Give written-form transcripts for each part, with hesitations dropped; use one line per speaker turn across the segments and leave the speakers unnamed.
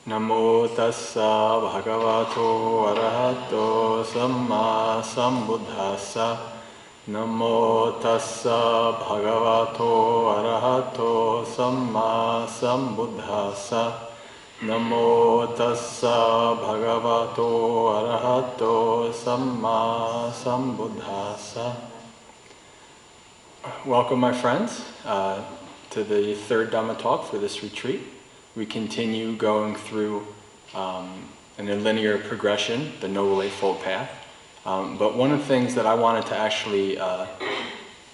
Namo tassa bhagavato arahato samma sambuddhassa. Namo tassa bhagavato arahato samma sambuddhassa. Namo tassa bhagavato arahato samma sambuddhassa. Welcome, my friends, to the third Dhamma talk for this retreat. We continue going through in a linear progression, the Noble Eightfold Path. But one of the things that I wanted to actually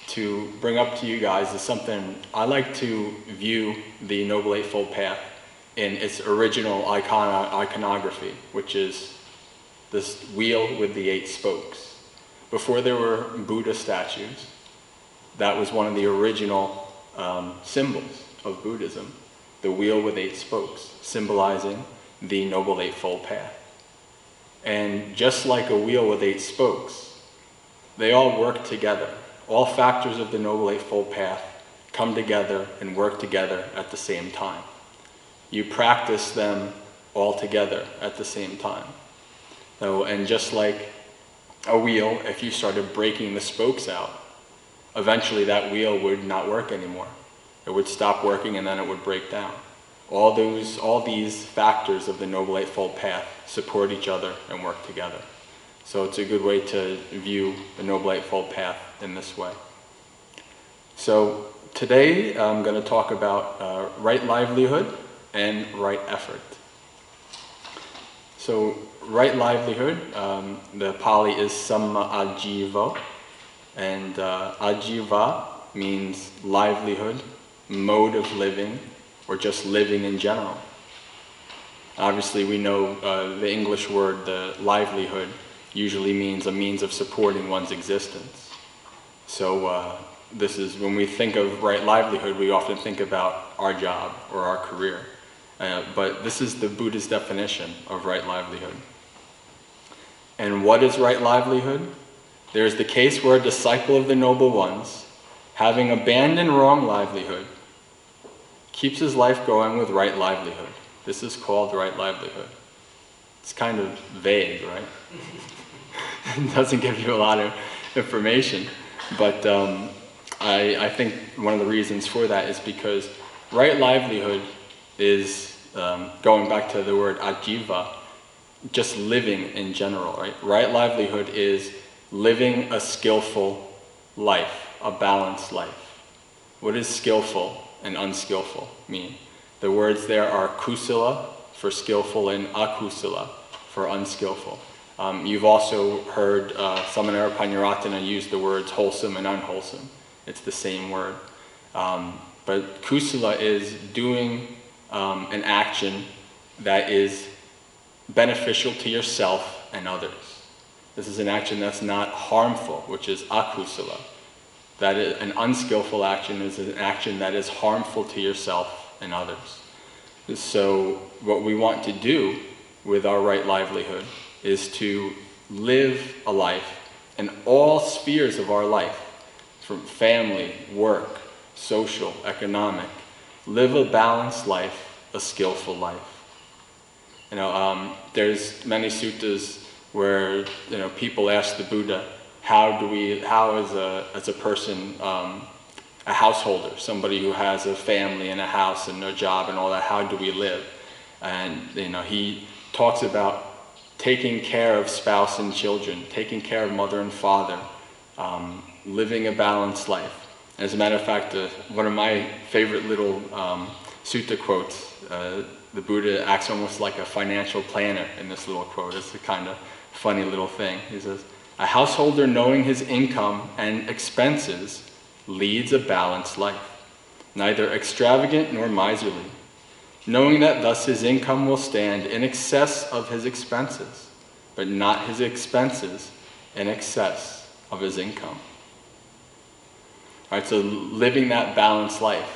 to bring up to you guys is something I like to view the Noble Eightfold Path in its original iconography, which is this wheel with the 8 spokes. Before there were Buddha statues, that was one of the original symbols of Buddhism. The wheel with 8 spokes, symbolizing the Noble Eightfold Path. And just like a wheel with 8 spokes, they all work together. All factors of the Noble Eightfold Path come together and work together at the same time. You practice them all together at the same time. So, and just like a wheel, if you started breaking the spokes out, eventually that wheel would not work anymore. It would stop working and then it would break down. All these factors of the Noble Eightfold Path support each other and work together. So it's a good way to view the Noble Eightfold Path in this way. So today I'm going to talk about right livelihood and right effort. So right livelihood, the Pali is samma ajiva, and ajiva means livelihood, mode of living, or just living in general. Obviously we know the English word, the livelihood, usually means a means of supporting one's existence. So this is, when we think of right livelihood, we often think about our job or our career. But this is the Buddha's definition of right livelihood. And what is right livelihood? There is the case where a disciple of the Noble Ones, having abandoned wrong livelihood, keeps his life going with right livelihood. This is called right livelihood. It's kind of vague, right? It doesn't give you a lot of information. But I think one of the reasons for that is because right livelihood is, going back to the word ajiva, just living in general, right? Right livelihood is living a skillful life, a balanced life. What is skillful and unskillful mean? The words there are kusala for skillful and akusala for unskillful. You've also heard Samanera Panyaratana use the words wholesome and unwholesome. It's the same word. But kusala is doing an action that is beneficial to yourself and others. This is an action that's not harmful, which is akusala. That is, an unskillful action is an action that is harmful to yourself and others. So what we want to do with our right livelihood is to live a life in all spheres of our life, from family, work, social, economic. Live a balanced life, a skillful life. You know, there's many suttas where people ask the Buddha, how as a person, a householder, somebody who has a family and a house and a job and all that, how do we live? And he talks about taking care of spouse and children, taking care of mother and father, living a balanced life. As a matter of fact, one of my favorite little sutta quotes, the Buddha acts almost like a financial planner in this little quote. It's a kind of funny little thing. He says, "A householder knowing his income and expenses leads a balanced life, neither extravagant nor miserly, knowing that thus his income will stand in excess of his expenses, but not his expenses in excess of his income." All right, so living that balanced life,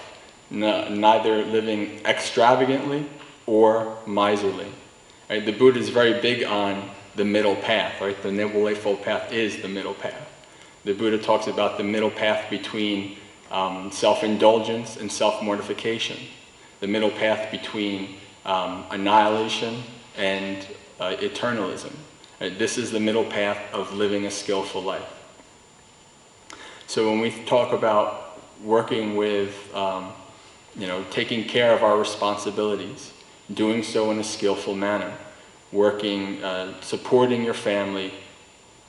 neither living extravagantly or miserly. Right? The Buddha is very big on the middle path, right? The Noble Eightfold Path is the middle path. The Buddha talks about the middle path between self-indulgence and self-mortification. the middle path between annihilation and eternalism. This is the middle path of living a skillful life. So when we talk about working with, taking care of our responsibilities, doing so in a skillful manner, working, supporting your family,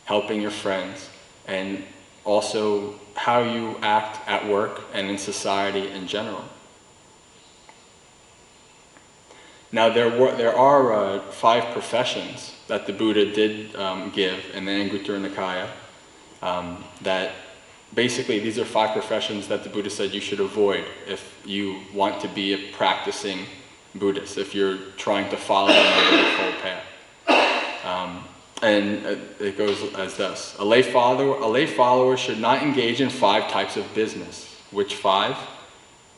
helping your friends, and also how you act at work and in society in general. Now there are 5 professions that the Buddha did give in the Anguttara Nikaya, that basically these are 5 professions that the Buddha said you should avoid if you want to be a practicing Buddhist, if you're trying to follow the Noble Eightfold Path. And it goes as this. A lay follower should not engage in 5 types of business. Which 5?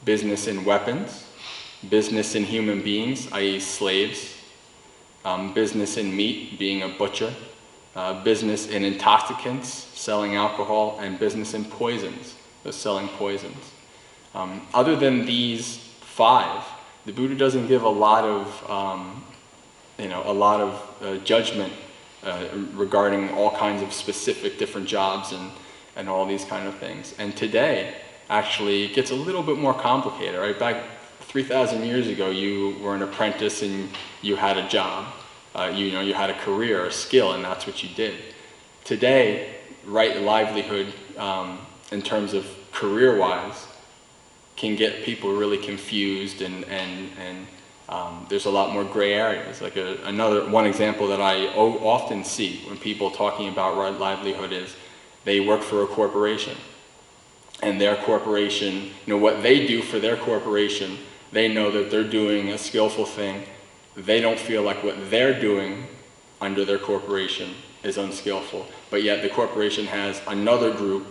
Business in weapons, business in human beings, i.e. slaves, business in meat, being a butcher, business in intoxicants, selling alcohol, and business in poisons, selling poisons. Other than these 5, the Buddha doesn't give a lot of, judgment regarding all kinds of specific different jobs and all these kind of things. And today, actually, it gets a little bit more complicated, right? Back 3,000 years ago, you were an apprentice and you had a job. You had a career, a skill, and that's what you did. Today, right livelihood, in terms of career-wise, can get people really confused, and there's a lot more gray areas. Like one example that I often see when people talking about right livelihood is they work for a corporation, and their corporation, what they do for their corporation, they know that they're doing a skillful thing. They don't feel like what they're doing under their corporation is unskillful, but yet the corporation has another group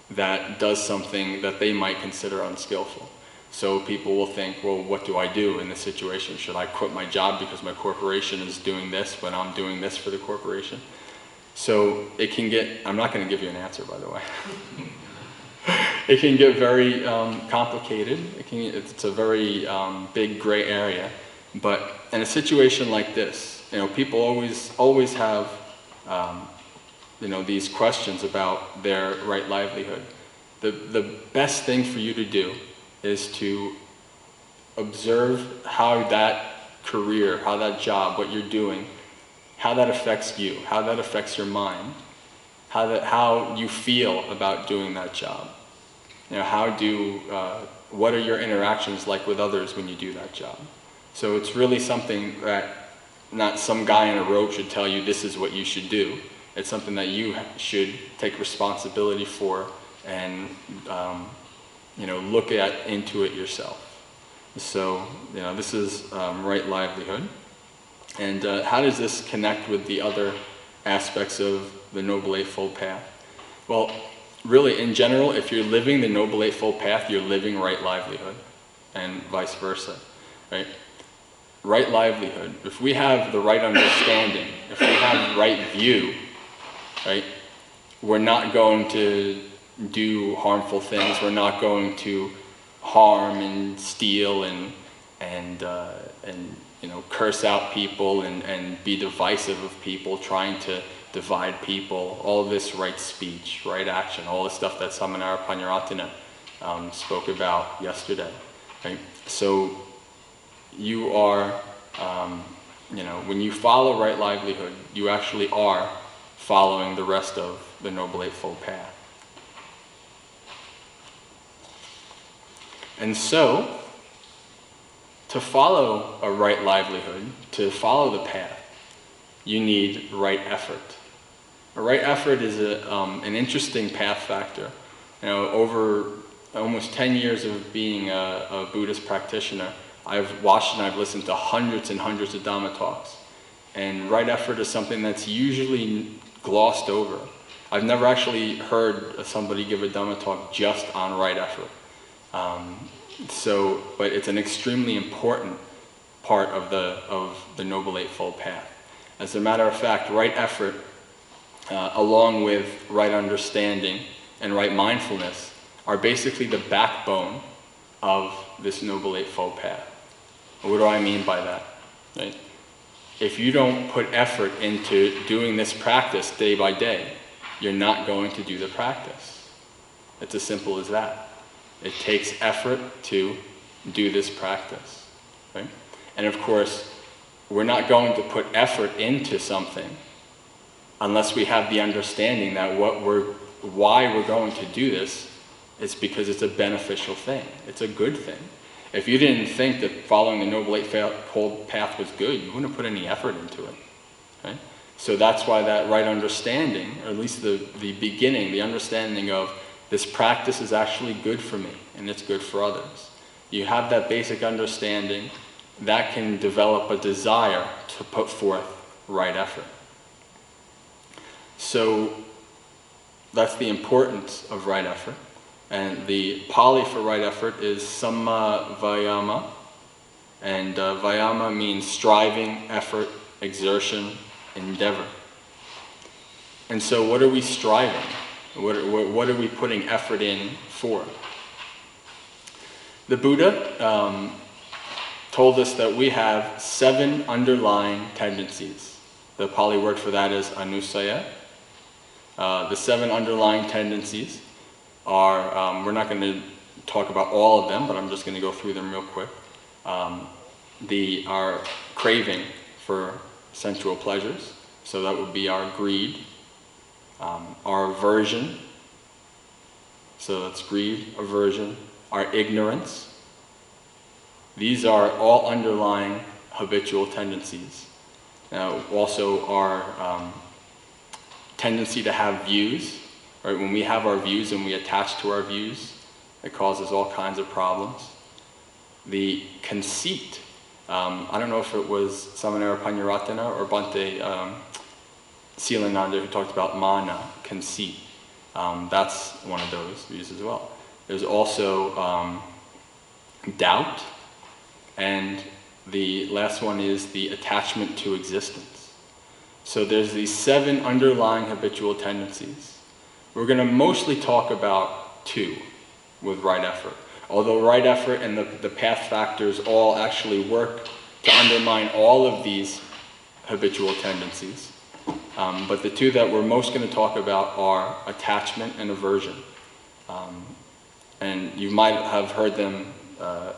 that does something that they might consider unskillful. So people will think, well, what do I do in this situation? Should I quit my job because my corporation is doing this when I'm doing this for the corporation? So it can get, I'm not going to give you an answer, by the way. It can get very complicated. It's a very big gray area. But in a situation like this, people always have these questions about their right livelihood. The best thing for you to do is to observe how that career, how that job, what you're doing, how that affects you, how that affects your mind, how you feel about doing that job. What are your interactions like with others when you do that job? So it's really something that not some guy in a robe should tell you this is what you should do. It's something that you should take responsibility for and look into it yourself. So this is right livelihood. And how does this connect with the other aspects of the Noble Eightfold Path? Well, really, in general, if you're living the Noble Eightfold Path, you're living right livelihood, and vice versa, right? Right livelihood, if we have the right understanding, if we have right view, right, we're not going to do harmful things, we're not going to harm and steal and curse out people and be divisive of people, trying to divide people, all this right speech, right action, all the stuff that Samanara Panyaratana spoke about yesterday, right? So you are, when you follow right livelihood, you actually are following the rest of the Noble Eightfold Path. And so, to follow a right livelihood, to follow the path, you need right effort. A right effort is an interesting path factor. Over almost 10 years of being a Buddhist practitioner, I've watched and I've listened to hundreds and hundreds of Dhamma talks. And right effort is something that's usually glossed over. I've never actually heard somebody give a Dhamma talk just on right effort. But it's an extremely important part of the Noble Eightfold Path. As a matter of fact, right effort, along with right understanding and right mindfulness, are basically the backbone of this Noble Eightfold Path. What do I mean by that? Right? If you don't put effort into doing this practice day by day, you're not going to do the practice. It's as simple as that. It takes effort to do this practice. Right? And of course, we're not going to put effort into something unless we have the understanding that why we're going to do this is because it's a beneficial thing. It's a good thing. If you didn't think that following the Noble Eightfold Path was good, you wouldn't put any effort into it. Right? So that's why that right understanding, or at least the beginning, the understanding of this practice is actually good for me and it's good for others. You have that basic understanding, that can develop a desire to put forth right effort. So that's the importance of right effort. And the Pali for right effort is samma vayama. And vayama means striving, effort, exertion, endeavor. And so what are we striving? What are we putting effort in for? The Buddha told us that we have 7 underlying tendencies. The Pali word for that is anusaya. The 7 underlying tendencies are, we're not going to talk about all of them, but I'm just going to go through them real quick. Our craving for sensual pleasures, so that would be our greed. Our aversion, so that's greed, aversion. Our ignorance. These are all underlying habitual tendencies. Now, also our tendency to have views. Right? When we have our views and we attach to our views, it causes all kinds of problems. The conceit. I don't know if it was Samanera Panyaratana or Bhante Silananda who talked about mana, conceit. That's one of those views as well. There's also doubt, and the last one is the attachment to existence. So there's these 7 underlying habitual tendencies. We're going to mostly talk about 2 with right effort. Although right effort and the path factors all actually work to undermine all of these habitual tendencies. But the 2 that we're most going to talk about are attachment and aversion. And you might have heard them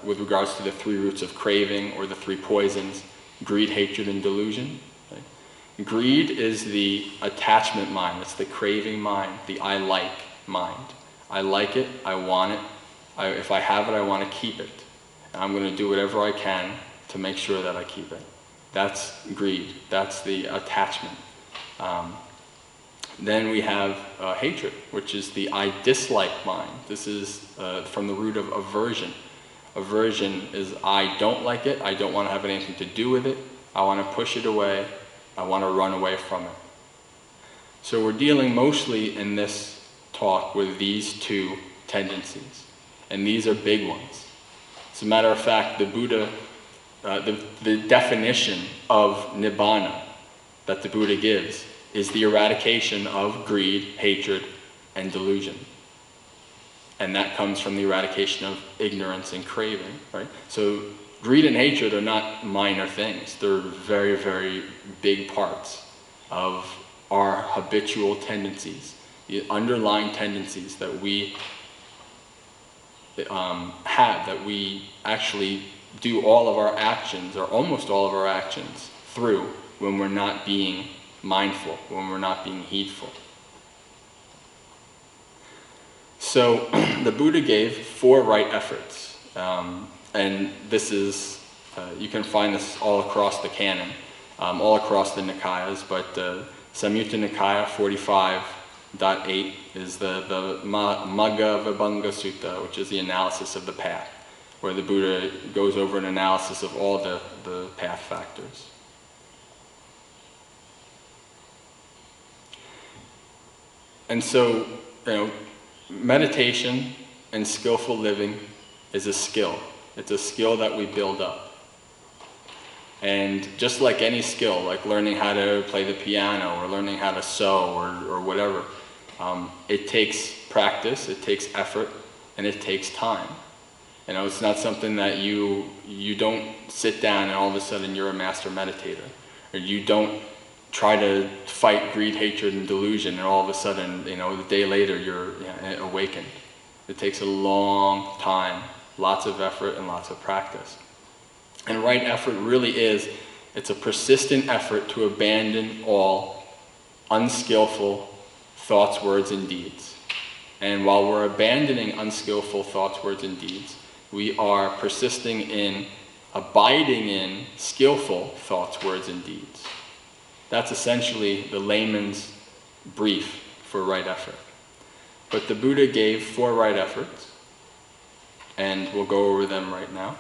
with regards to the 3 roots of craving or the 3 poisons, greed, hatred, and delusion. Right? Greed is the attachment mind, it's the craving mind, the I like mind. I like it, I want it, if I have it, I want to keep it. And I'm going to do whatever I can to make sure that I keep it. That's greed, that's the attachment. Then we have hatred, which is the I dislike mind. This is from the root of aversion. Aversion is I don't like it, I don't want to have anything to do with it, I want to push it away, I want to run away from it. So we're dealing mostly in this talk with these 2 tendencies. And these are big ones. As a matter of fact, the Buddha, the definition of Nibbana that the Buddha gives is the eradication of greed, hatred, and delusion. And that comes from the eradication of ignorance and craving, right? So greed and hatred are not minor things. They're very, very big parts of our habitual tendencies, the underlying tendencies that we have, that we actually do all of our actions, or almost all of our actions, through when we're not being mindful, when we're not being heedful. So the Buddha gave 4 right efforts, and this is, you can find this all across the canon, all across the Nikayas, but Samyutta Nikaya 45.8 is the Magga Vibhanga Sutta, which is the analysis of the path, where the Buddha goes over an analysis of all the path factors. And so, meditation and skillful living is a skill. It's a skill that we build up. And just like any skill, like learning how to play the piano or learning how to sew or whatever, it takes practice, it takes effort, and it takes time. You know, it's not something that you don't sit down and all of a sudden you're a master meditator, or you don't try to fight greed, hatred, and delusion, and all of a sudden, you know, the day later you're awakened. It takes a long time, lots of effort and lots of practice. And right effort really is, it's a persistent effort to abandon all unskillful thoughts, words, and deeds. And while we're abandoning unskillful thoughts, words, and deeds, we are persisting in abiding in skillful thoughts, words, and deeds. That's essentially the layman's brief for right effort. But the Buddha gave 4 right efforts, and we'll go over them right now.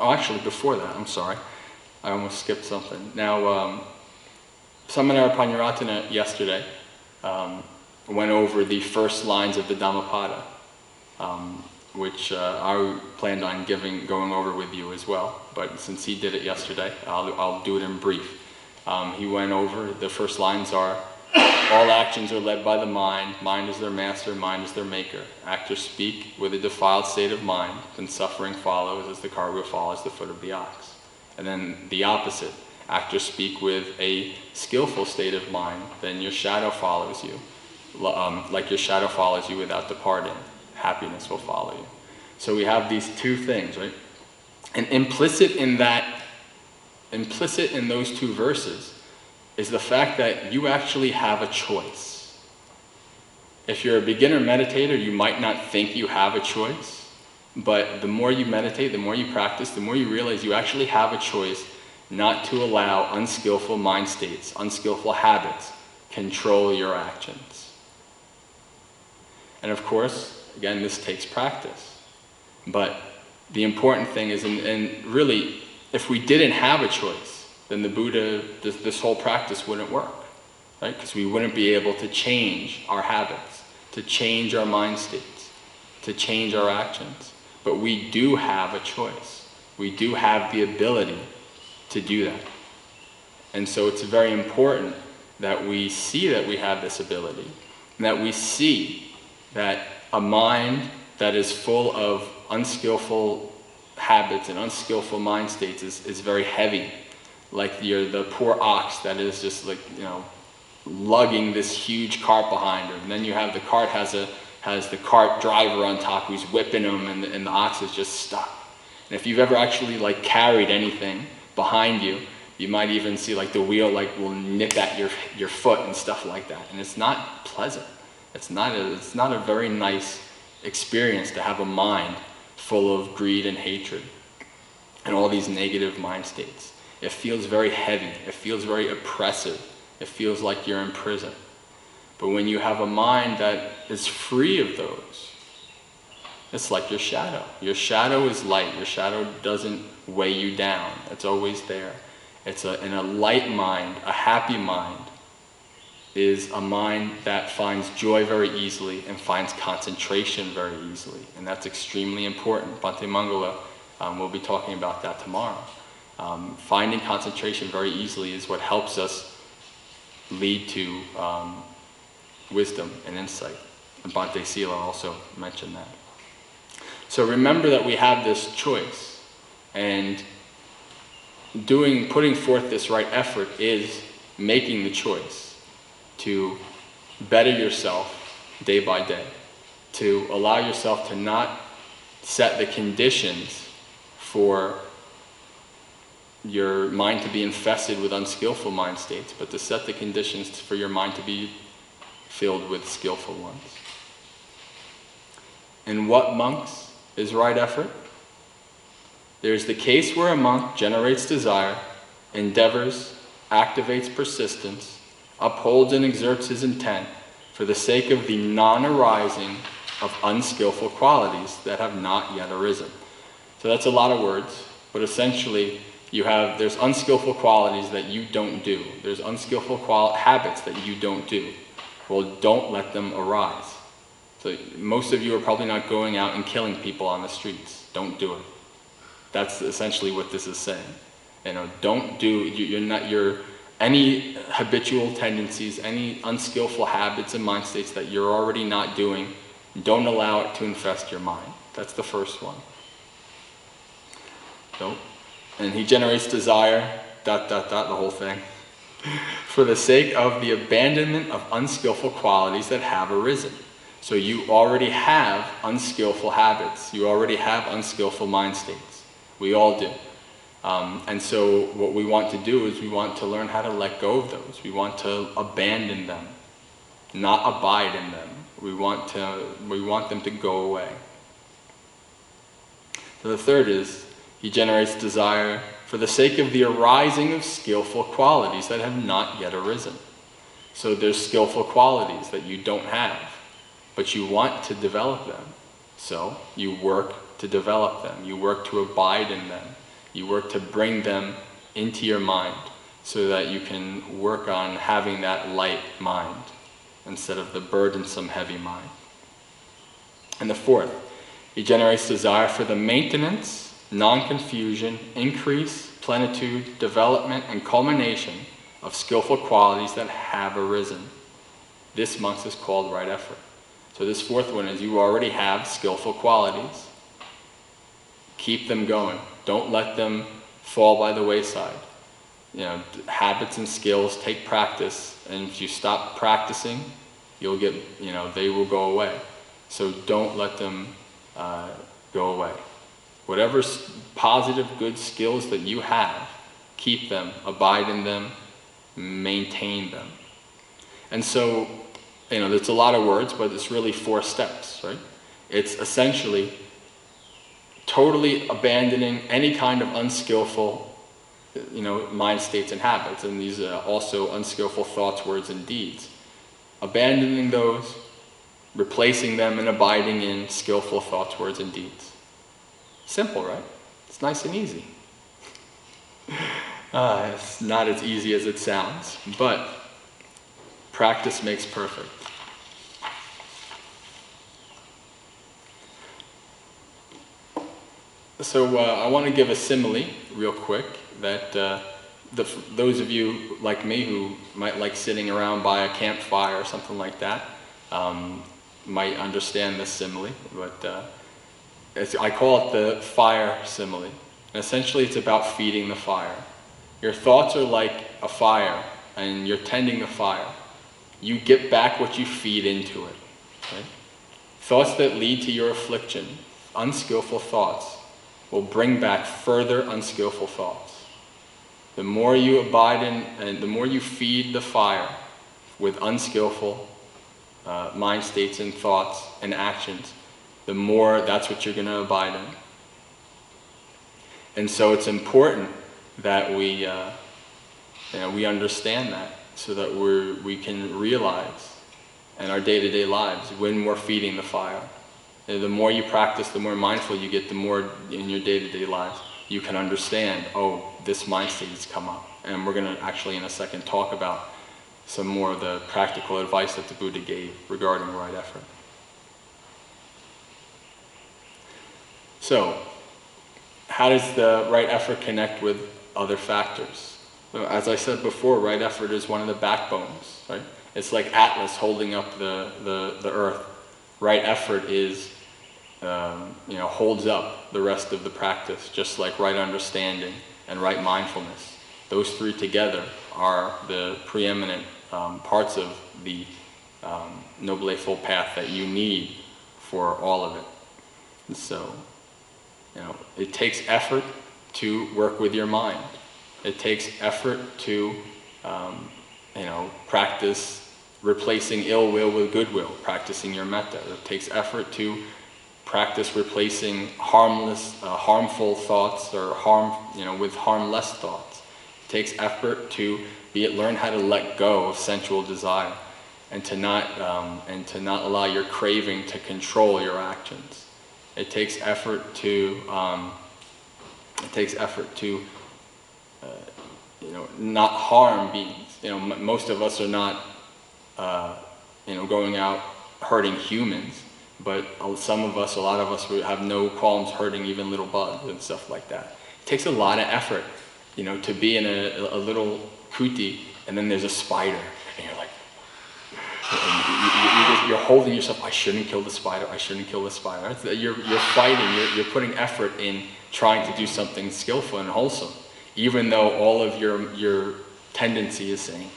Oh, actually, before that, I'm sorry. I almost skipped something. Now, Samanar Panyaratana yesterday went over the first lines of the Dhammapada, which I planned on going over with you as well. But since he did it yesterday, I'll do it in brief. He went over, the first lines are, all actions are led by the mind. Mind is their master, mind is their maker. Actors speak with a defiled state of mind, then suffering follows as the cart wheel follows the foot of the ox. And then the opposite. Actors speak with a skillful state of mind, then your shadow follows you. Like your shadow follows you without departing. Happiness will follow you. So we have these 2 things, right? And implicit in those 2 verses is the fact that you actually have a choice. If you're a beginner meditator, you might not think you have a choice, but the more you meditate, the more you practice, the more you realize you actually have a choice not to allow unskillful mind states, unskillful habits, control your actions. And of course, again, this takes practice. But the important thing is, and really, if we didn't have a choice, then the Buddha, this whole practice wouldn't work, right? Because we wouldn't be able to change our habits, to change our mind states, to change our actions. But we do have a choice. We do have the ability to do that. And so it's very important that we see that we have this ability, and that we see that a mind that is full of unskillful habits and unskillful mind states is very heavy. Like the poor ox that is just like, you know, lugging this huge cart behind her. And then you have the cart has the cart driver on top who's whipping him, and the ox is just stuck. And if you've ever actually like carried anything behind you, you might even see like the wheel like will nip at your foot and stuff like that. And it's not pleasant. It's not a very nice experience to have a mind full of greed and hatred and all these negative mind states. It feels very heavy. It feels very oppressive. It feels like you're in prison. But when you have a mind that is free of those, it's like your shadow. Your shadow is light. Your shadow doesn't weigh you down. It's always there. In a light mind, a happy mind, is a mind that finds joy very easily and finds concentration very easily. And that's extremely important. Bhante Mangala will be talking about that tomorrow. Finding concentration very easily is what helps us lead to wisdom and insight. And Bhante Sila also mentioned that. So remember that we have this choice, and putting forth this right effort is making the choice to better yourself day by day, to allow yourself to not set the conditions for your mind to be infested with unskillful mind states, but to set the conditions for your mind to be filled with skillful ones. In what, monks, is right effort? There's the case where a monk generates desire, endeavors, activates persistence, upholds and exerts his intent for the sake of the non-arising of unskillful qualities that have not yet arisen. So that's a lot of words, but essentially there's unskillful qualities that you don't do. There's unskillful habits that you don't do. Well, don't let them arise. So most of you are probably not going out and killing people on the streets. Don't do it. That's essentially what this is saying. You know, don't do, any habitual tendencies, any unskillful habits and mind states that you're already not doing, Don't allow it to infest your mind. That's the first one. So, and he generates desire, ... the whole thing, for the sake of the abandonment of unskillful qualities that have arisen. So you already have unskillful habits. You already have unskillful mind states. We all do. And so what we want to do is we want to learn how to let go of those. We want to abandon them, not abide in them. We want them to go away. So the third is, he generates desire for the sake of the arising of skillful qualities that have not yet arisen. So there's skillful qualities that you don't have, but you want to develop them. So you work to develop them. You work to abide in them. You work to bring them into your mind so that you can work on having that light mind instead of the burdensome heavy mind. And the fourth, he generates desire for the maintenance, non-confusion, increase, plenitude, development, and culmination of skillful qualities that have arisen. This, monks, is called right effort. So this fourth one is, you already have skillful qualities. Keep them going. Don't let them fall by the wayside. You know, habits and skills take practice, and if you stop practicing, you'll get, they will go away. So don't let them go away. Whatever positive, good skills that you have, keep them, abide in them, maintain them. And so, it's a lot of words, but it's really 4 steps, right? It's essentially totally abandoning any kind of unskillful, mind states and habits, and these are also unskillful thoughts, words, and deeds. Abandoning those, replacing them, and abiding in skillful thoughts, words, and deeds. Simple, right? It's nice and easy. It's not as easy as it sounds, but practice makes perfect. So I want to give a simile real quick that those of you like me who might like sitting around by a campfire or something like that might understand this simile, but I call it the fire simile. And essentially it's about feeding the fire. Your thoughts are like a fire, and you're tending the fire. You get back what you feed into it. Okay? Thoughts that lead to your affliction, unskillful thoughts, will bring back further unskillful thoughts. The more you abide in, and the more you feed the fire with unskillful mind states and thoughts and actions, the more that's what you're going to abide in. And so it's important that we understand that, so that we can realize in our day-to-day lives when we're feeding the fire. The more you practice, the more mindful you get, the more in your day-to-day lives you can understand, oh, this mind state has come up. And we're going to actually in a second talk about some more of the practical advice that the Buddha gave regarding right effort. So, how does the right effort connect with other factors? Well, as I said before, right effort is one of the backbones, right? It's like Atlas holding up the earth. Right effort is holds up the rest of the practice, just like right understanding and right mindfulness. Those 3 together are the preeminent parts of the Noble Eightfold Path that you need for all of it. And so, it takes effort to work with your mind. It takes effort to, practice replacing ill will with goodwill, practicing your metta. It takes effort to practice replacing harmful thoughts or with harmless thoughts. It takes effort to learn how to let go of sensual desire, and to not allow your craving to control your actions. It takes effort to not harm beings. Most of us are not going out hurting humans, but a lot of us have no qualms hurting even little bugs and stuff like that. It takes a lot of effort, to be in a little kuti, and then there's a spider, and you're like, You're holding yourself, I shouldn't kill the spider, I shouldn't kill the spider. You're fighting, you're putting effort in trying to do something skillful and wholesome, even though all of your tendency is saying,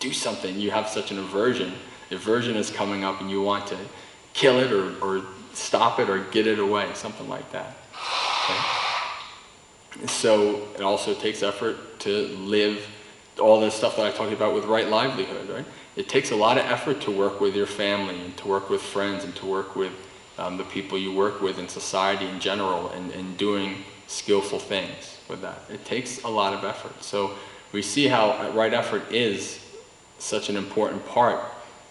do something. You have such an aversion. The aversion is coming up and you want to kill it or stop it or get it away, something like that. Okay? So it also takes effort to live all this stuff that I talked about with right livelihood, right? It takes a lot of effort to work with your family and to work with friends and to work with the people you work with in society in general and doing skillful things with that. It takes a lot of effort. So we see how right effort is such an important part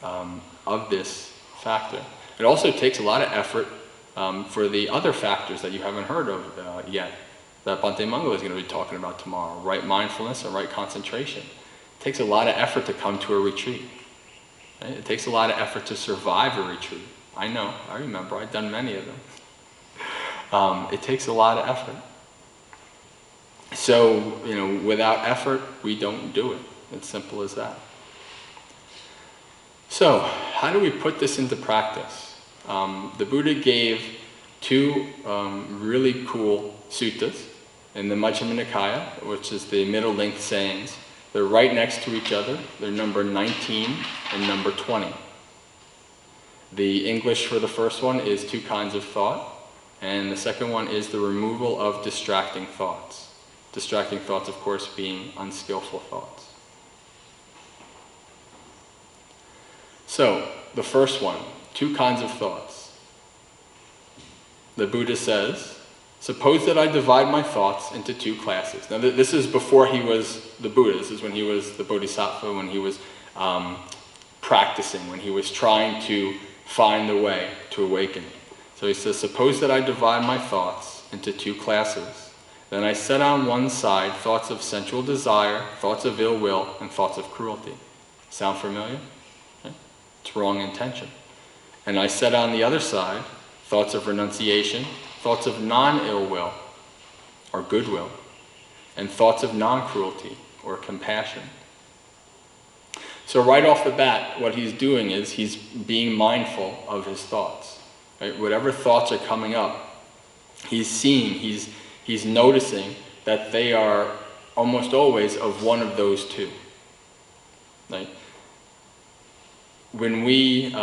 of this factor. It also takes a lot of effort for the other factors that you haven't heard of yet, that Bhante Mangala is going to be talking about tomorrow, right mindfulness and right concentration. It takes a lot of effort to come to a retreat. Right? It takes a lot of effort to survive a retreat. I know, I remember, I've done many of them. It takes a lot of effort. So, without effort, we don't do it. It's simple as that. So, how do we put this into practice? The Buddha gave two really cool suttas in the Majjhima Nikaya, which is the middle-length sayings. They're right next to each other. They're number 19 and number 20. The English for the first one is two kinds of thought, and the second one is the removal of distracting thoughts. Distracting thoughts, of course, being unskillful thoughts. So, the first one, two kinds of thoughts. The Buddha says, suppose that I divide my thoughts into two classes. Now, this is before he was the Buddha. This is when he was the Bodhisattva, when he was practicing, when he was trying to find the way to awaken. So he says, suppose that I divide my thoughts into two classes. Then I set on one side thoughts of sensual desire, thoughts of ill will, and thoughts of cruelty. Sound familiar? Okay. It's wrong intention. And I set on the other side thoughts of renunciation, thoughts of non-ill will, or goodwill, and thoughts of non-cruelty, or compassion. So right off the bat, what he's doing is he's being mindful of his thoughts. Right? Whatever thoughts are coming up, he's seeing, he's noticing that they are almost always of one of those two. Right? When we,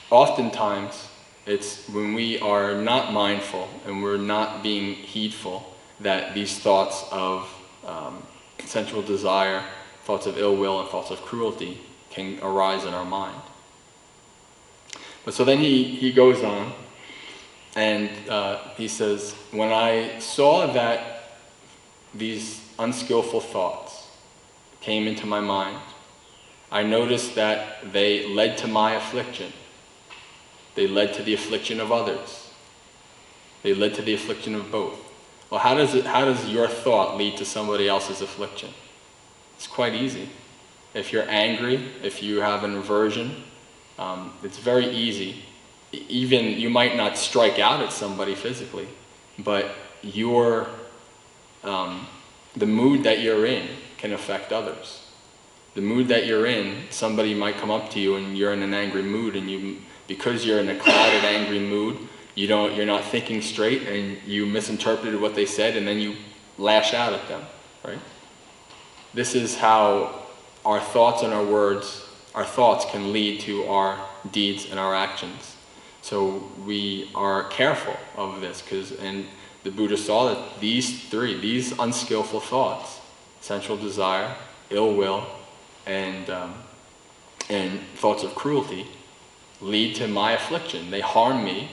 oftentimes, it's when we are not mindful and we're not being heedful that these thoughts of sensual desire, thoughts of ill will, and thoughts of cruelty can arise in our mind. But so then he goes on and he says, when I saw that these unskillful thoughts came into my mind, I noticed that they led to my affliction. They led to the affliction of others. They led to the affliction of both. Well, how does your thought lead to somebody else's affliction? It's quite easy. If you're angry, if you have an aversion, it's very easy. Even you might not strike out at somebody physically, but the mood that you're in can affect others. The mood that you're in, somebody might come up to you and you're in an angry mood, and because you're in a clouded, angry mood, you're not thinking straight, and you misinterpreted what they said, and then you lash out at them, right? This is how our thoughts and our words, our thoughts can lead to our deeds and our actions. So we are careful of this, and the Buddha saw that these unskillful thoughts, sensual desire, ill will, and thoughts of cruelty, lead to my affliction. They harm me,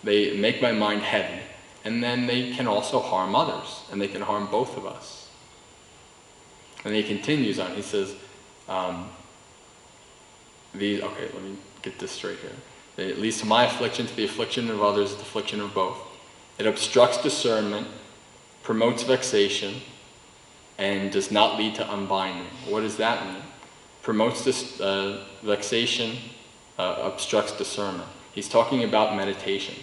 they make my mind heavy, and then they can also harm others, and they can harm both of us. And he continues on, he says, okay, let me get this straight here. It leads to my affliction, to the affliction of others, the affliction of both. It obstructs discernment, promotes vexation, and does not lead to unbinding. What does that mean? Promotes this vexation, obstructs discernment. He's talking about meditation.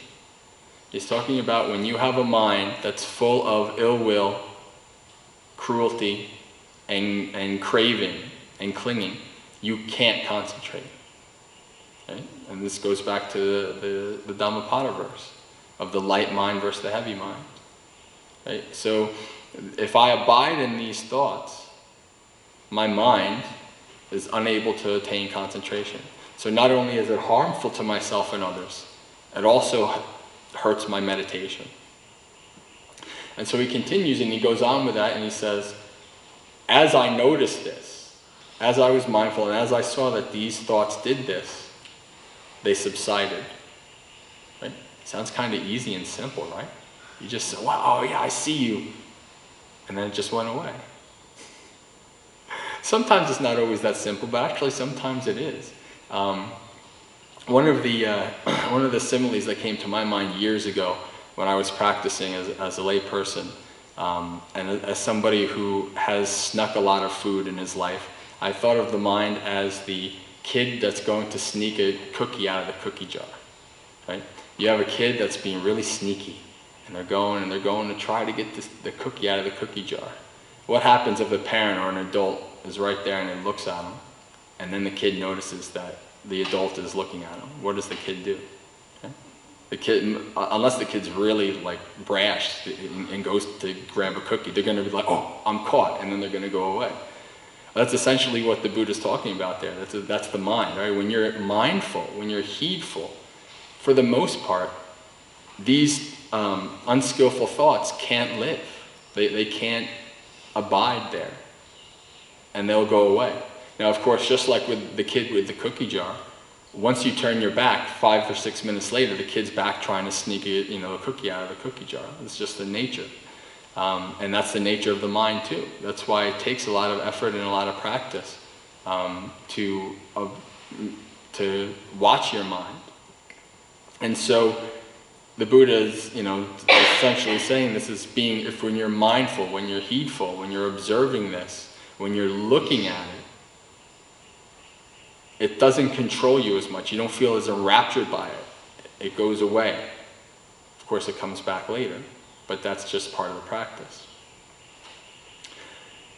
He's talking about when you have a mind that's full of ill will, cruelty, and craving, and clinging, you can't concentrate. Okay? And this goes back to the Dhammapada verse of the light mind versus the heavy mind. Right? So if I abide in these thoughts, my mind is unable to attain concentration. So not only is it harmful to myself and others, it also hurts my meditation. And so he continues and he goes on with that and he says, as I noticed this, as I was mindful and as I saw that these thoughts did this, they subsided. Right? Sounds kind of easy and simple, right? You just say, wow, oh yeah, I see you. And then it just went away. Sometimes it's not always that simple, but actually sometimes it is. One of the similes that came to my mind years ago when I was practicing as a lay person, and as somebody who has snuck a lot of food in his life, I thought of the mind as the kid that's going to sneak a cookie out of the cookie jar. Right? You have a kid that's being really sneaky, and they're going to try to get the cookie out of the cookie jar. What happens if a parent or an adult is right there and it looks at them, and then the kid notices that the adult is looking at him? What does the kid do? Okay? The kid, unless the kid's really like brash and goes to grab a cookie, they're going to be like, oh, I'm caught, and then they're going to go away. That's essentially what the Buddha's talking about there. That's the mind, right? When you're mindful, when you're heedful, for the most part, these unskillful thoughts can't live. They can't abide there, and they'll go away. Now, of course, just like with the kid with the cookie jar, once you turn your back, 5 or 6 minutes later, the kid's back trying to sneak a cookie out of the cookie jar. It's just the nature. And that's the nature of the mind too. That's why it takes a lot of effort and a lot of practice to watch your mind. And so the Buddha is, essentially saying this is when you're mindful, when you're heedful, when you're observing this, when you're looking at it, it doesn't control you as much. You don't feel as enraptured by it. It goes away. Of course, it comes back later, but that's just part of the practice.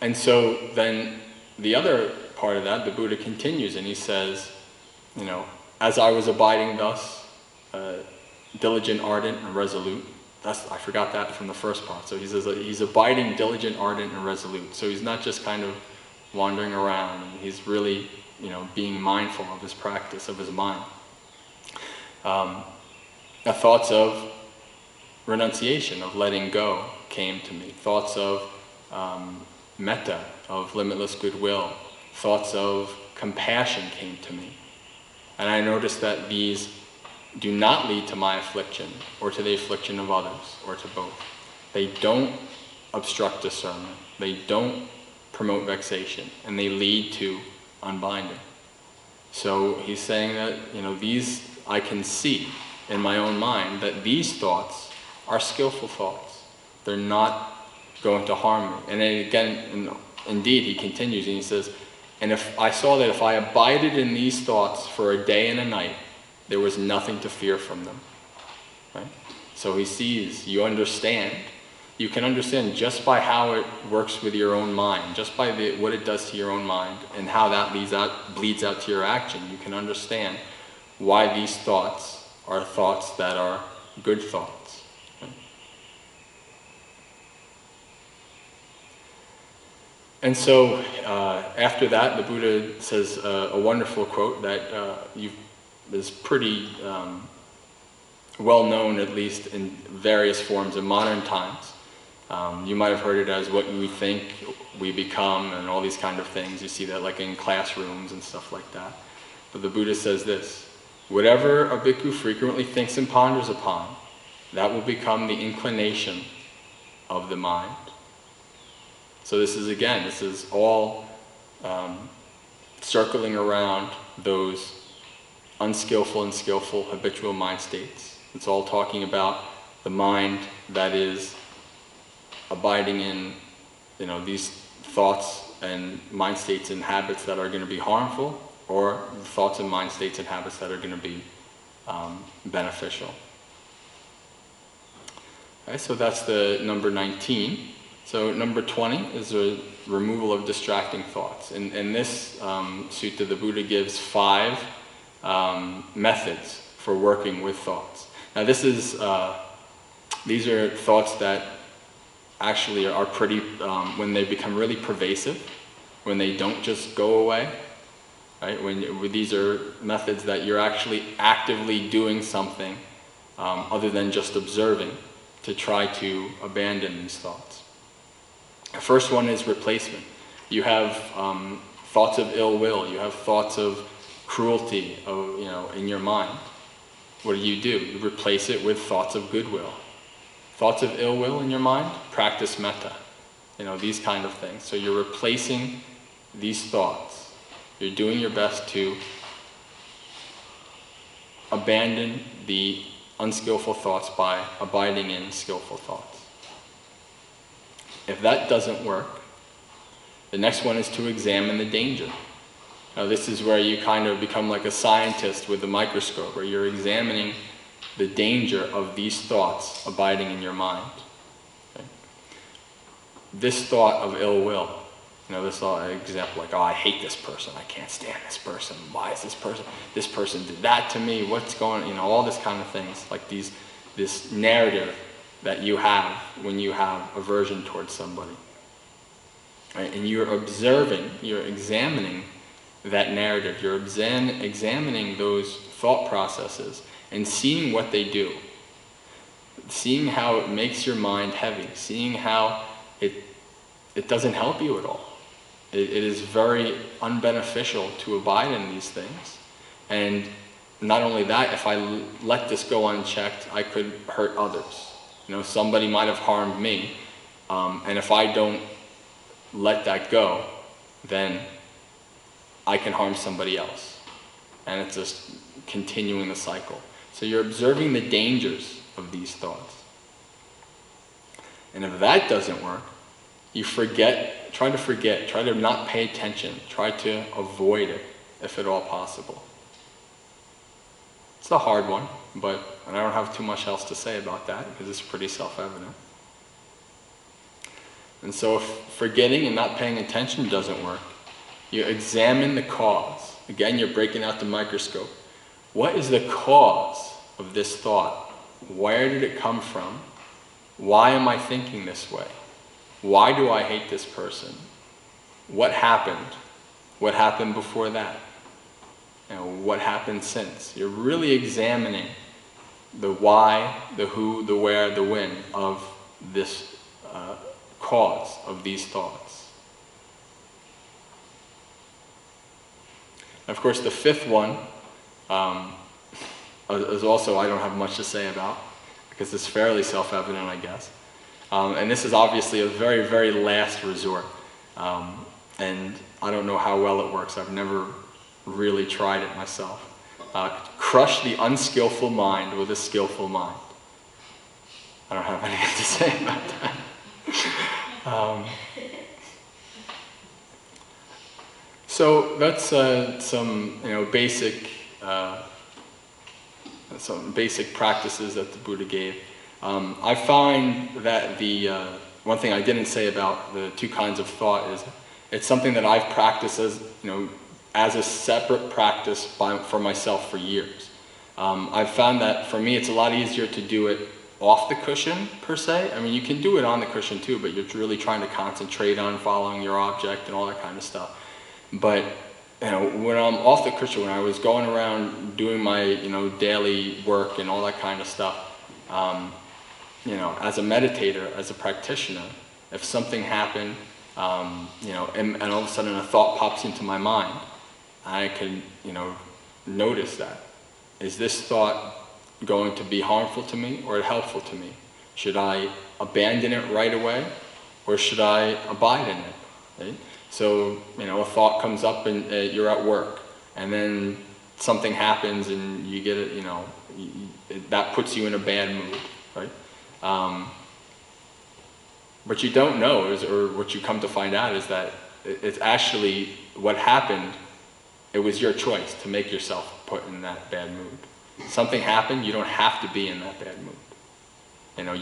And so then the other part of that, the Buddha continues and he says, as I was abiding thus, diligent, ardent, and resolute. I forgot that from the first part. So he says that he's abiding, diligent, ardent, and resolute. So he's not just kind of wandering around. He's really, being mindful of his practice, of his mind. The thoughts of renunciation, of letting go, came to me. Thoughts of metta, of limitless goodwill. Thoughts of compassion came to me. And I noticed that these do not lead to my affliction, or to the affliction of others, or to both. They don't obstruct discernment. They don't promote vexation, and they lead to unbinding. So he's saying that, these, I can see in my own mind that these thoughts are skillful thoughts. They're not going to harm me. And then again, indeed, he continues and he says, and if I saw that if I abided in these thoughts for a day and a night, there was nothing to fear from them. Right? So he sees, you understand. You can understand just by how it works with your own mind, just by what it does to your own mind, and how that bleeds out to your action. You can understand why these thoughts are thoughts that are good thoughts. Right? And so after that, the Buddha says a wonderful quote that is pretty well known, at least in various forms in modern times. You might have heard it as what we think, we become, and all these kind of things. You see that like in classrooms and stuff like that. But the Buddha says this: whatever a bhikkhu frequently thinks and ponders upon, that will become the inclination of the mind. So this is all circling around those unskillful and skillful habitual mind states. It's all talking about the mind that is abiding in, these thoughts and mind states and habits that are going to be harmful, or the thoughts and mind states and habits that are going to be beneficial. Okay, so that's the number 19. So number 20 is removal of distracting thoughts. In this sutta, the Buddha gives 5 methods for working with thoughts. Now these are thoughts that actually are pretty, when they become really pervasive, when they don't just go away, right? These are methods that you're actually actively doing something other than just observing to try to abandon these thoughts. The first one is replacement. You have thoughts of ill will, you have thoughts of cruelty, in your mind. What do? You replace it with thoughts of goodwill. Thoughts of ill will in your mind, practice metta. These kind of things. So you're replacing these thoughts. You're doing your best to abandon the unskillful thoughts by abiding in skillful thoughts. If that doesn't work, the next one is to examine the danger. Now this is where you kind of become like a scientist with a microscope, where you're examining the danger of these thoughts abiding in your mind. Okay? This thought of ill will, this example like, oh, I hate this person, I can't stand this person, why is this person did that to me, what's going on, all this kind of things, like this narrative that you have when you have aversion towards somebody. Right? And you're examining that narrative, you're examining those thought processes and seeing what they do, seeing how it makes your mind heavy, seeing how it doesn't help you at all. It is very unbeneficial to abide in these things. And not only that, if I let this go unchecked, I could hurt others. Somebody might have harmed me, and if I don't let that go, then I can harm somebody else. And it's just continuing the cycle. So you're observing the dangers of these thoughts. And if that doesn't work, you try to not pay attention, try to avoid it if at all possible. It's a hard one, and I don't have too much else to say about that because it's pretty self-evident. And so if forgetting and not paying attention doesn't work, you examine the cause. Again, you're breaking out the microscope. What is the cause of this thought? Where did it come from? Why am I thinking this way? Why do I hate this person? What happened? What happened before that? What happened since? You're really examining the why, the who, the where, the when of this cause of these thoughts. And of course, the fifth one is also I don't have much to say about because it's fairly self-evident, I guess. And this is obviously a very, very last resort. And I don't know how well it works. I've never really tried it myself. Crush the unskillful mind with a skillful mind. I don't have anything to say about that. So that's some basic practices that the Buddha gave. I find that the one thing I didn't say about the 2 kinds of thought is it's something that I've practiced as a separate practice for myself for years. I've found that for me it's a lot easier to do it off the cushion per se. I mean, you can do it on the cushion too, but you're really trying to concentrate on following your object and all that kind of stuff. But when I'm off the cushion, when I was going around doing my daily work and all that kind of stuff, as a meditator, as a practitioner, if something happened, and all of a sudden a thought pops into my mind, I can, notice that. Is this thought going to be harmful to me or helpful to me? Should I abandon it right away or should I abide in it? Right? So, a thought comes up and you're at work and then something happens and you get it, that puts you in a bad mood, right? What you don't know or what you come to find out is that it's actually what happened. It was your choice to make yourself put in that bad mood. Something happened, you don't have to be in that bad mood.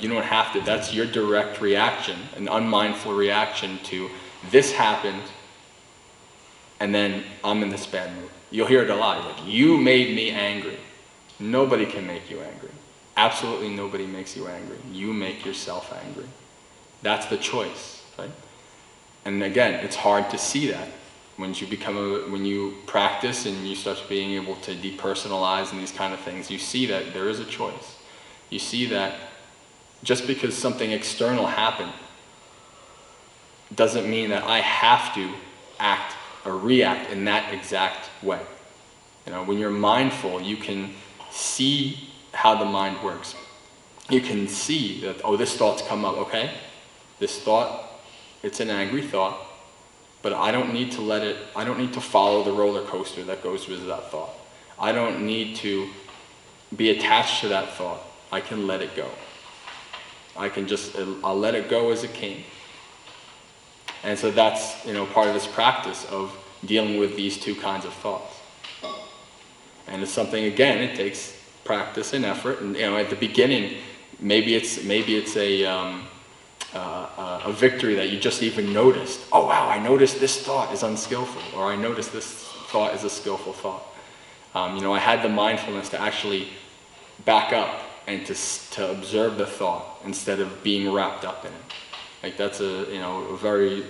You don't have to, that's your direct reaction, an unmindful reaction to this happened, and then I'm in this bad mood. You'll hear it a lot. Like, you made me angry. Nobody can make you angry. Absolutely nobody makes you angry. You make yourself angry. That's the choice, right? And again, it's hard to see that when you practice and you start being able to depersonalize and these kind of things. You see that there is a choice. You see that just because something external happened doesn't mean that I have to act or react in that exact way. You know, when you're mindful, you can see how the mind works. You can see that, oh, this thought's come up, okay? This thought, it's an angry thought, but I don't need to follow the roller coaster that goes with that thought. I don't need to be attached to that thought. I can let it go. I'll let it go as it came. And so that's, part of this practice of dealing with these two kinds of thoughts. And it's something, again, it takes practice and effort. And at the beginning, maybe it's a victory that you just even noticed. Oh wow, I noticed this thought is unskillful, or I noticed this thought is a skillful thought. I had the mindfulness to actually back up and to observe the thought instead of being wrapped up in it. Like that's a very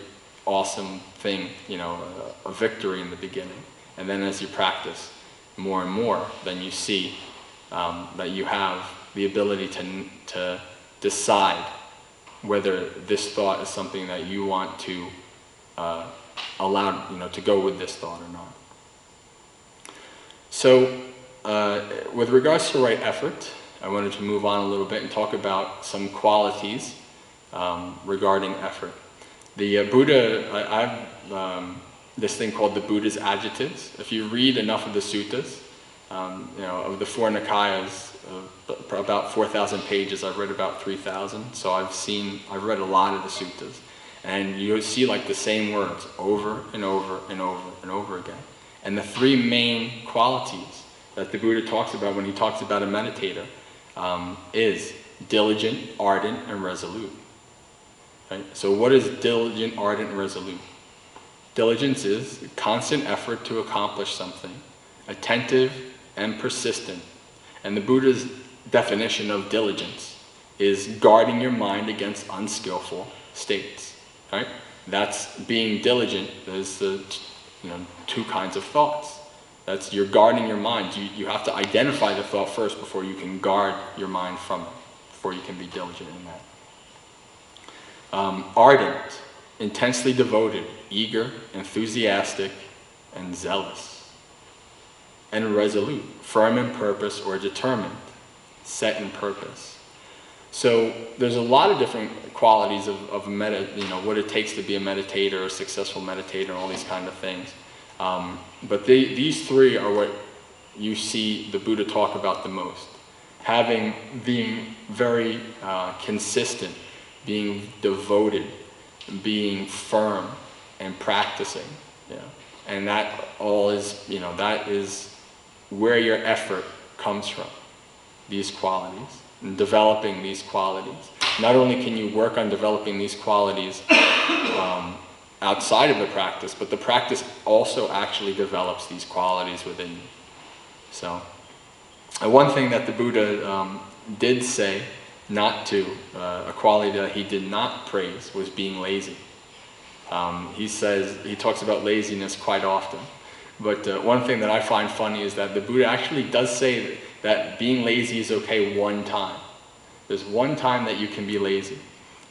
awesome thing, a victory in the beginning. And then as you practice more and more, then you see that you have the ability to decide whether this thought is something that you want to allow, to go with this thought or not. So, with regards to right effort, I wanted to move on a little bit and talk about some qualities regarding effort. The Buddha, I have this thing called the Buddha's adjectives. If you read enough of the suttas, of the four Nikayas, about 4,000 pages, I've read about 3,000. So I've read a lot of the suttas, and you see like the same words over and over and over and over again. And the three main qualities that the Buddha talks about when he talks about a meditator is diligent, ardent, and resolute. Right? So what is diligent, ardent, and resolute? Diligence is constant effort to accomplish something, attentive and persistent. And the Buddha's definition of diligence is guarding your mind against unskillful states. Right? That's being diligent. There's the two kinds of thoughts. That's you're guarding your mind. You have to identify the thought first before you can guard your mind from it, before you can be diligent in that. Ardent, intensely devoted, eager, enthusiastic, and zealous. And resolute, firm in purpose or determined, set in purpose. So there's a lot of different qualities of what it takes to be a meditator, a successful meditator, and all these kind of things. But these three are what you see the Buddha talk about the most. Being very consistent, being devoted, being firm, and practicing. And that all is, that is where your effort comes from, these qualities, and developing these qualities. Not only can you work on developing these qualities outside of the practice, but the practice also actually develops these qualities within you. So, one thing that the Buddha did say not to, a quality that he did not praise, was being lazy. He talks about laziness quite often. But one thing that I find funny is that the Buddha actually does say that being lazy is okay one time. There's one time that you can be lazy.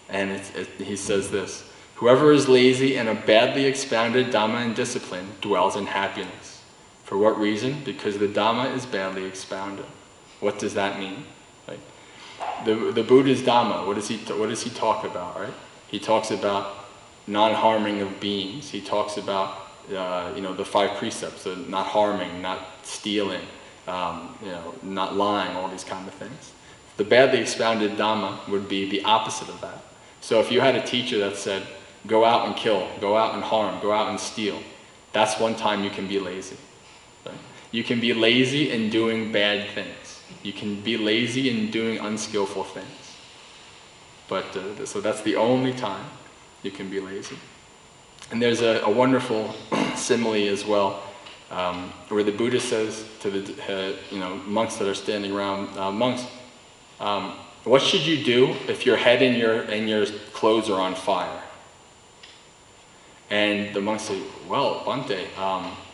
And he says this: whoever is lazy and a badly expounded Dhamma and discipline dwells in happiness. For what reason? Because the Dhamma is badly expounded. What does that mean? Right? The Buddha's Dhamma, what does he talk about? Right? He talks about non-harming of beings. He talks about the 5 precepts, not harming, not stealing, not lying, all these kind of things. The badly expounded Dhamma would be the opposite of that. So if you had a teacher that said, go out and kill, go out and harm, go out and steal, that's one time you can be lazy. Right? You can be lazy in doing bad things. You can be lazy in doing unskillful things. But so that's the only time you can be lazy. And there's a wonderful simile as well, where the Buddha says to the monks that are standing around, monks, what should you do if your head and your clothes are on fire? And the monks say, well, Bhante,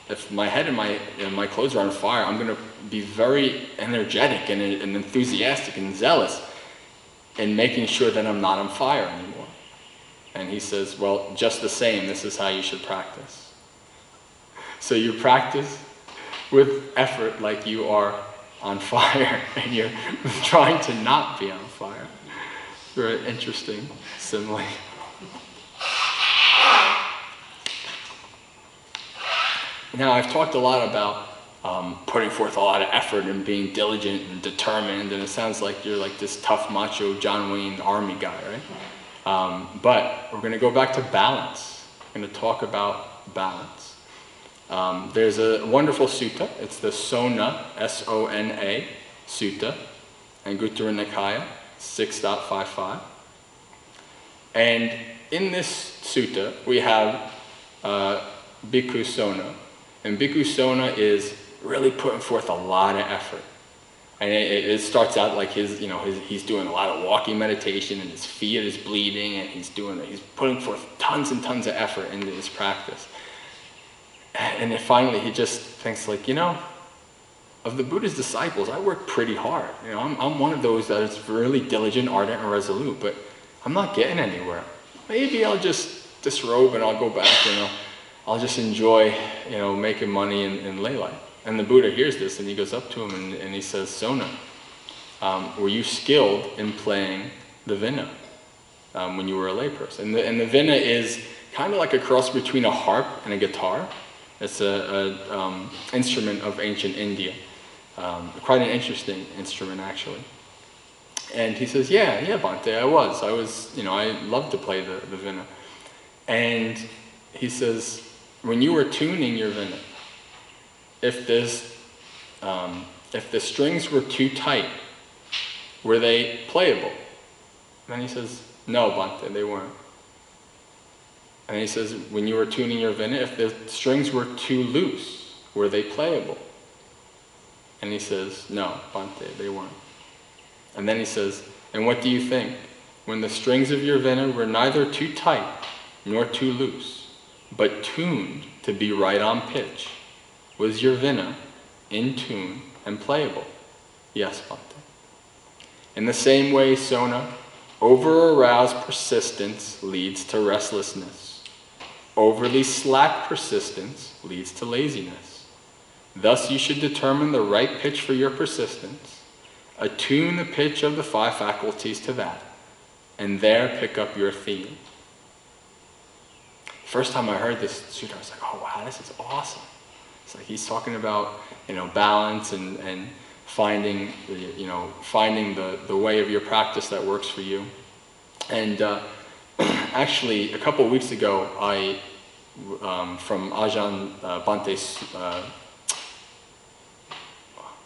if my head and my clothes are on fire, I'm going to be very energetic and enthusiastic and zealous in making sure that I'm not on fire anymore. And he says, well, just the same, this is how you should practice. So you practice with effort like you are on fire, and you're trying to not be on fire. Very interesting simile. Now, I've talked a lot about putting forth a lot of effort and being diligent and determined, and it sounds like you're like this tough, macho John Wayne army guy, right? But we're going to go back to balance. We're going to talk about balance. There's a wonderful sutta. It's the Sona, S-O-N-A, sutta, Anguttara Nikaya, 6.55. And in this sutta, we have Bhikkhu Sona. And Bhikkhu Sona is really putting forth a lot of effort. And it starts out like he's doing a lot of walking meditation, and his feet is bleeding, and he's putting forth tons and tons of effort into his practice. And then finally he just thinks like, of the Buddha's disciples, I work pretty hard. I'm one of those that is really diligent, ardent, and resolute, but I'm not getting anywhere. Maybe I'll just disrobe and I'll go back, I'll just enjoy, making money in lay life. And the Buddha hears this, and he goes up to him and he says, Sona, were you skilled in playing the vina when you were a layperson? And the vina is kind of like a cross between a harp and a guitar. It's an instrument of ancient India. Quite an interesting instrument, actually. And he says, yeah, Bhante, I was, I loved to play the vina. And he says, when you were tuning your vina, if the strings were too tight, were they playable? And then he says, no, Bhante, they weren't. And he says, when you were tuning your vina, if the strings were too loose, were they playable? And he says, no, Bhante, they weren't. And then he says, and what do you think? When the strings of your vina were neither too tight nor too loose, but tuned to be right on pitch, was your vina in tune and playable? Yes, Bhante. In the same way, Sona, over-aroused persistence leads to restlessness. Overly slack persistence leads to laziness. Thus you should determine the right pitch for your persistence, attune the pitch of the 5 faculties to that, and there pick up your theme. First time I heard this sutta, I was like, oh wow, this is awesome. It's like he's talking about, balance and finding the way of your practice that works for you. And actually, a couple of weeks ago, I, from Ajahn Bhante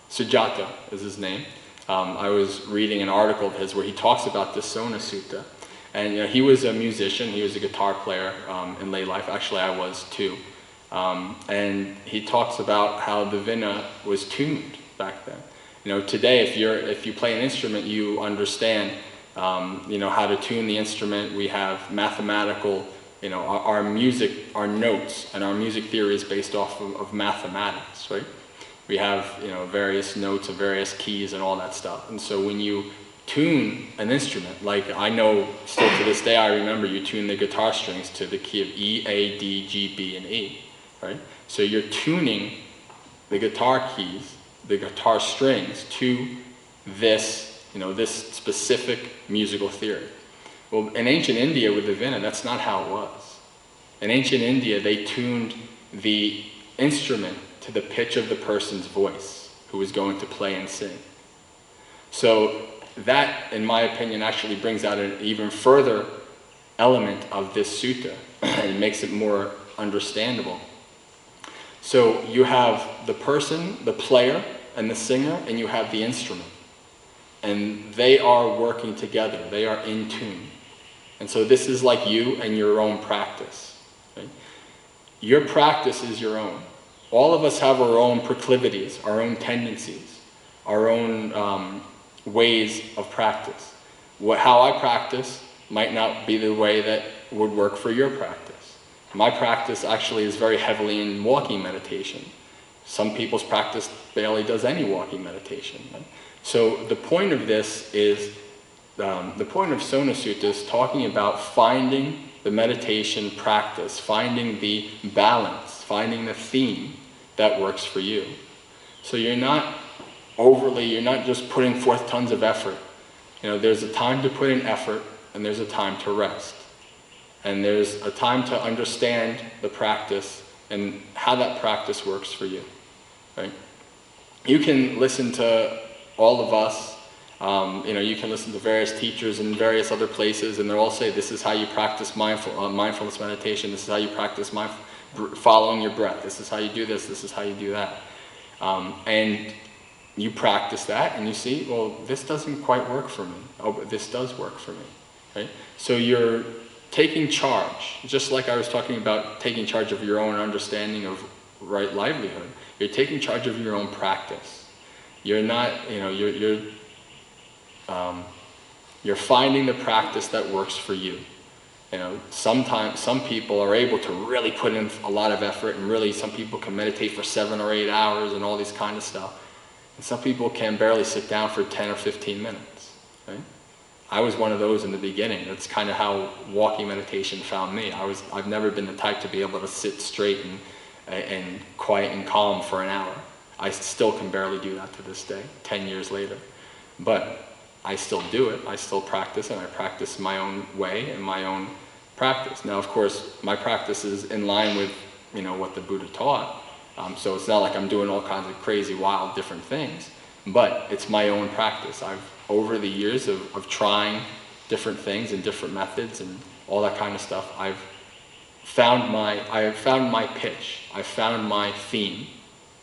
Sujata is his name, I was reading an article of his where he talks about the Sona Sutta. And he was a musician, he was a guitar player in lay life. Actually, I was too. And he talks about how the vina was tuned back then. Today, if you play an instrument, you understand how to tune the instrument. We have mathematical, our music, our notes, and our music theory is based off of mathematics, right? We have, various notes of various keys and all that stuff. And so when you tune an instrument, like I know still to this day, I remember you tune the guitar strings to the key of E, A, D, G, B, and E, right? So you're tuning the guitar keys, the guitar strings to this, this specific musical theory. Well, in ancient India with the vina, that's not how it was. In ancient India, they tuned the instrument to the pitch of the person's voice who was going to play and sing. So that, in my opinion, actually brings out an even further element of this sutta and makes it more understandable. So you have the person, the player, and the singer, and you have the instrument. And they are working together. They are in tune. And so this is like you and your own practice. Right? Your practice is your own. All of us have our own proclivities, our own tendencies, our own ways of practice. How I practice might not be the way that would work for your practice. My practice actually is very heavily in walking meditation. Some people's practice barely does any walking meditation. Right? So the point of this is, the point of Sona Sutta is talking about finding the meditation practice, finding the balance, finding the theme that works for you. So you're not just putting forth tons of effort. There's a time to put in effort, and there's a time to rest. And there's a time to understand the practice and how that practice works for you. Right? You can listen to all of us, you can listen to various teachers in various other places, and they'll all say, this is how you practice mindfulness meditation, this is how you practice following your breath, this is how you do this is how you do that. And you practice that, and you see, well, this doesn't quite work for me. Oh, but this does work for me. Right? So you're taking charge, just like I was talking about taking charge of your own understanding of right livelihood. You're taking charge of your own practice. You're not, you're finding the practice that works for you. Sometimes some people are able to really put in a lot of effort, and really some people can meditate for 7 or 8 hours and all these kind of stuff. And some people can barely sit down for 10 or 15 minutes. Right? I was one of those in the beginning. That's kind of how walking meditation found me. I've never been the type to be able to sit straight and quiet and calm for an hour. I still can barely do that to this day, 10 years later. But I still do it. I still practice, and I practice my own way and my own practice. Now, of course, my practice is in line with what the Buddha taught. So it's not like I'm doing all kinds of crazy, wild, different things. But it's my own practice. Over the years of trying different things and different methods and all that kind of stuff, I've found my pitch. I've found my theme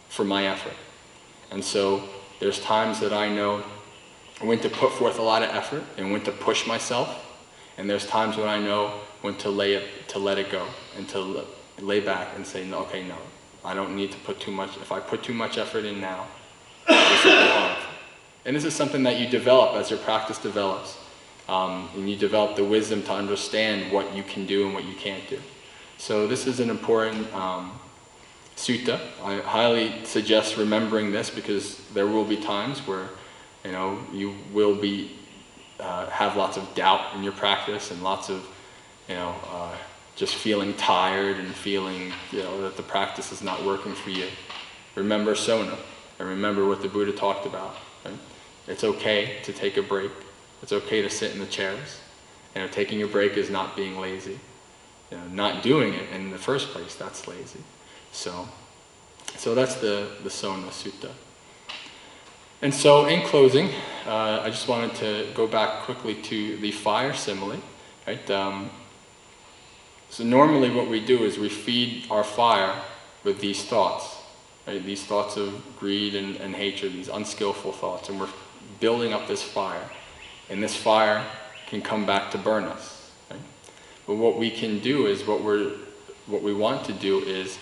for my effort. And so there's times that I know when to put forth a lot of effort and when to push myself. And there's times when I know when to let it go and to lay back and say, no, okay, no, I don't need to put too much. If I put too much effort in now, this will be harmful. And this is something that you develop as your practice develops. And you develop the wisdom to understand what you can do and what you can't do. So this is an important sutta. I highly suggest remembering this, because there will be times where you will have lots of doubt in your practice and lots of just feeling tired and feeling that the practice is not working for you. Remember Sona, and remember what the Buddha talked about. Right? It's okay to take a break. It's okay to sit in the chairs. Taking a break is not being lazy. Not doing it in the first place, that's lazy. So that's the Sona Sutta. And so in closing, I just wanted to go back quickly to the fire simile. Right? So normally what we do is we feed our fire with these thoughts. Right? These thoughts of greed and hatred, these unskillful thoughts, and we're building up this fire. And this fire can come back to burn us. Right? But what we can do is, what we want to do is,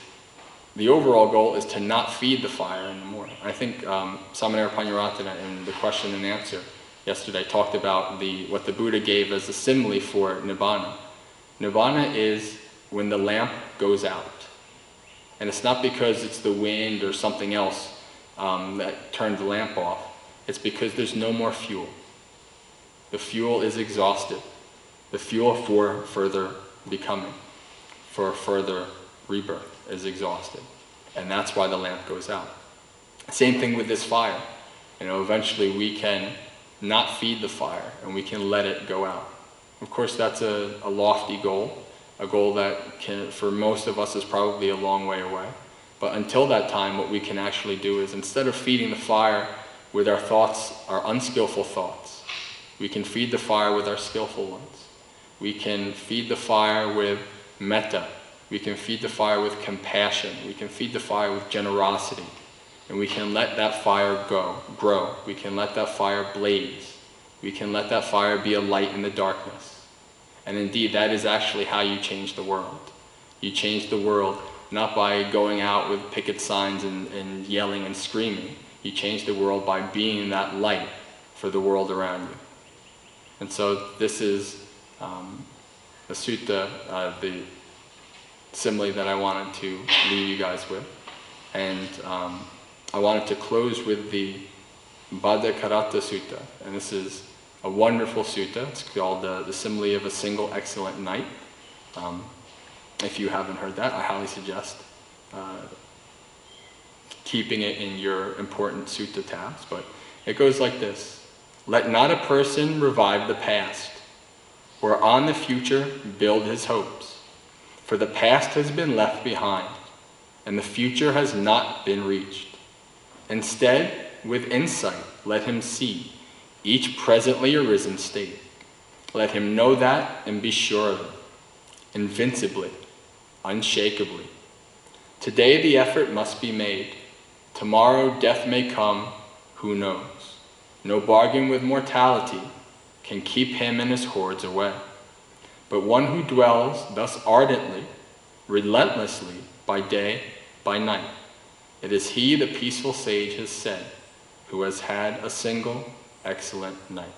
the overall goal is to not feed the fire anymore. I think Samanera Panyaratana in the question and answer yesterday talked about what the Buddha gave as a simile for Nibbana. Nibbana is when the lamp goes out. And it's not because it's the wind or something else that turned the lamp off. It's because there's no more fuel. The fuel is exhausted. The fuel for further becoming, for further rebirth, is exhausted. And that's why the lamp goes out. Same thing with this fire. Eventually we can not feed the fire and we can let it go out. Of course, that's a lofty goal, a goal that for most of us is probably a long way away. But until that time, what we can actually do is, instead of feeding the fire with our thoughts, our unskillful thoughts, we can feed the fire with our skillful ones. We can feed the fire with metta. We can feed the fire with compassion. We can feed the fire with generosity. And we can let that fire grow. We can let that fire blaze. We can let that fire be a light in the darkness. And indeed, that is actually how you change the world. You change the world not by going out with picket signs and yelling and screaming. You change the world by being that light for the world around you. And so this is the sutta, the simile that I wanted to leave you guys with. And I wanted to close with the Bhaddhakarata Sutta. And this is a wonderful sutta. It's called the simile of a single excellent night. If you haven't heard that, I highly suggest keeping it in your important sutta tabs. But it goes like this. Let not a person revive the past, or on the future build his hopes. For the past has been left behind, and the future has not been reached. Instead, with insight, let him see each presently arisen state. Let him know that and be sure of it, invincibly, unshakably. Today the effort must be made. Tomorrow death may come, who knows? No bargain with mortality can keep him and his hordes away. But one who dwells thus ardently, relentlessly, by day, by night, it is he, the peaceful sage, has said, who has had a single excellent night.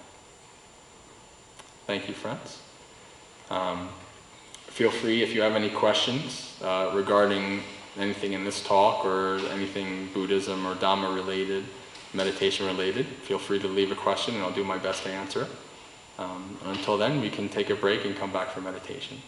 Thank you, friends. Feel free, if you have any questions regarding anything in this talk or anything Buddhism or Dhamma related, meditation related, feel free to leave a question and I'll do my best to answer it. Until then, we can take a break and come back for meditation.